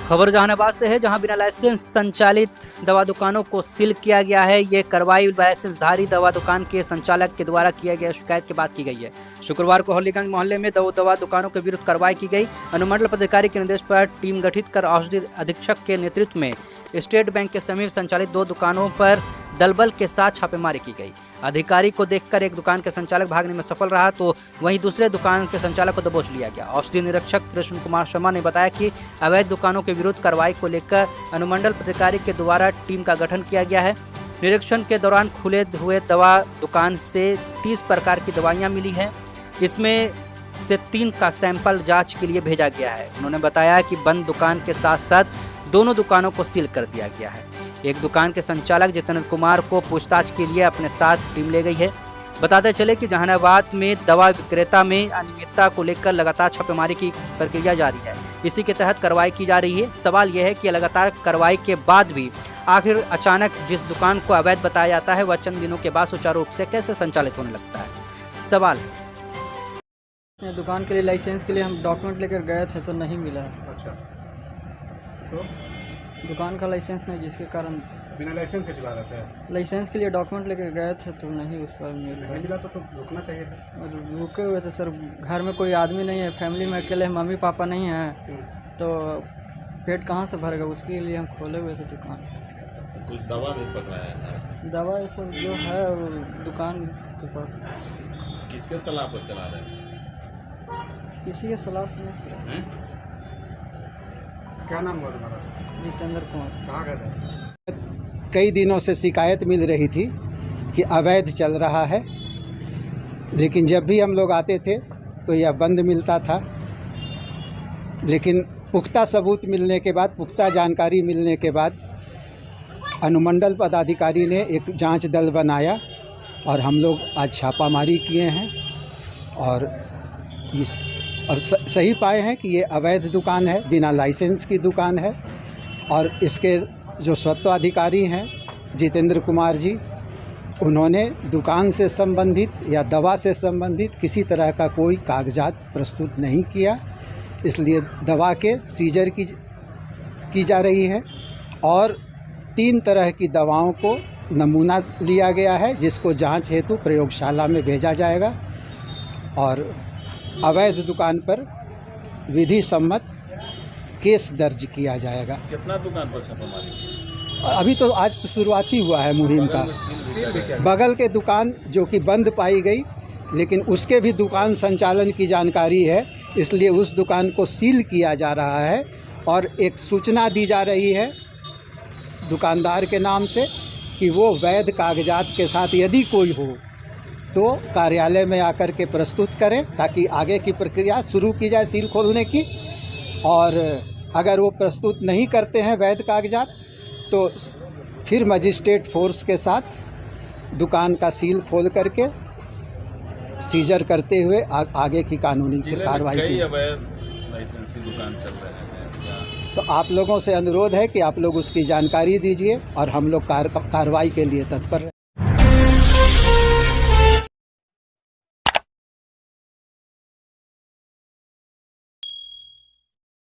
खबर जहानाबाद से है, जहां बिना लाइसेंस संचालित दवा दुकानों को सील किया गया है। ये कार्रवाई लाइसेंसधारी दवा दुकान के संचालक के द्वारा किया गया शिकायत के बाद की गई है। शुक्रवार को हॉलीगंज मोहल्ले में दो दवा दुकानों के विरुद्ध कार्रवाई की गई। अनुमंडल पदाधिकारी के निर्देश पर टीम गठित कर औषधि अधीक्षक के नेतृत्व में स्टेट बैंक के समीप संचालित दो दुकानों पर दलबल के साथ छापेमारी की गई। अधिकारी को देखकर एक दुकान के संचालक भागने में सफल रहा, तो वहीं दूसरे दुकान के संचालक को दबोच लिया गया। औषधि निरीक्षक कृष्ण कुमार शर्मा ने बताया कि अवैध दुकानों के विरुद्ध कार्रवाई को लेकर अनुमंडल पदाधिकारी के द्वारा टीम का गठन किया गया है। निरीक्षण के दौरान खुले हुए दवा दुकान से 30 प्रकार की दवाइयाँ मिली हैं। इसमें से 3 का सैंपल जाँच के लिए भेजा गया है। उन्होंने बताया कि बंद दुकान के साथ साथ दोनों दुकानों को सील कर दिया गया है। एक दुकान के संचालक जितेंद्र कुमार को पूछताछ के लिए अपने साथ टीम ले गई है। बताते चले कि जहानाबाद में दवा विक्रेता में अनियमितता को लेकर लगातार छापेमारी की प्रक्रिया जारी है। इसी के तहत कार्रवाई की जा रही है। सवाल यह है कि लगातार कार्रवाई के बाद भी आखिर अचानक जिस दुकान को अवैध बताया जाता है वह चंद दिनों के बाद सुचारू रूप से कैसे संचालित होने लगता है। सवाल दुकान के लिए लाइसेंस के लिए हम डॉक्यूमेंट लेकर गए थे तो नहीं मिला। अच्छा, तो दुकान का लाइसेंस नहीं, जिसके कारण बिना लाइसेंस के चला रहे थे। लाइसेंस के लिए डॉक्यूमेंट लेकर गए थे तो नहीं उस पर नहीं मिला तो रुकना चाहिए था। और रुके हुए थे सर। घर में कोई आदमी नहीं है, फैमिली में अकेले मम्मी पापा नहीं हैं, तो पेट कहाँ से भरेगा, उसके लिए हम खोले हुए थे दुकान। कुछ दवा भी पकड़ाया है? दवा ये सब जो है वो दुकान के पास। किसके सलाह पर चला रहे हैं? किसी के सलाह से नहीं चला। क्या नाम हुआ तुम्हारा? जितेंद्र कुमार। कहाँ गए थे? कई दिनों से शिकायत मिल रही थी कि अवैध चल रहा है, लेकिन जब भी हम लोग आते थे तो यह बंद मिलता था। लेकिन पुख्ता सबूत मिलने के बाद, पुख्ता जानकारी मिलने के बाद अनुमंडल पदाधिकारी ने एक जांच दल बनाया और हम लोग आज छापामारी किए हैं और सही पाए हैं कि ये अवैध दुकान है, बिना लाइसेंस की दुकान है। और इसके जो स्वत्वाधिकारी हैं जितेंद्र कुमार जी, उन्होंने दुकान से संबंधित या दवा से संबंधित किसी तरह का कोई कागजात प्रस्तुत नहीं किया, इसलिए दवा के सीजर की जा रही है। और 3 तरह की दवाओं को नमूना लिया गया है, जिसको जांच हेतु प्रयोगशाला में भेजा जाएगा और अवैध दुकान पर विधि सम्मत केस दर्ज किया जाएगा। कितना दुकान पर छापामारी? अभी तो आज तो शुरुआत ही हुआ है मुहिम का। बगल के दुकान जो कि बंद पाई गई, लेकिन उसके भी दुकान संचालन की जानकारी है, इसलिए उस दुकान को सील किया जा रहा है। और एक सूचना दी जा रही है दुकानदार के नाम से कि वो वैध कागजात के साथ यदि कोई हो तो कार्यालय में आकर के प्रस्तुत करें, ताकि आगे की प्रक्रिया शुरू की जाए सील खोलने की। और अगर वो प्रस्तुत नहीं करते हैं वैध कागजात, तो फिर मजिस्ट्रेट फोर्स के साथ दुकान का सील खोल करके सीजर करते हुए आगे की कानूनी कार्रवाई की। दुकान चल रहे हैं, तो आप लोगों से अनुरोध है कि आप लोग उसकी जानकारी दीजिए और हम लोग कार्रवाई के लिए तत्पर हैं।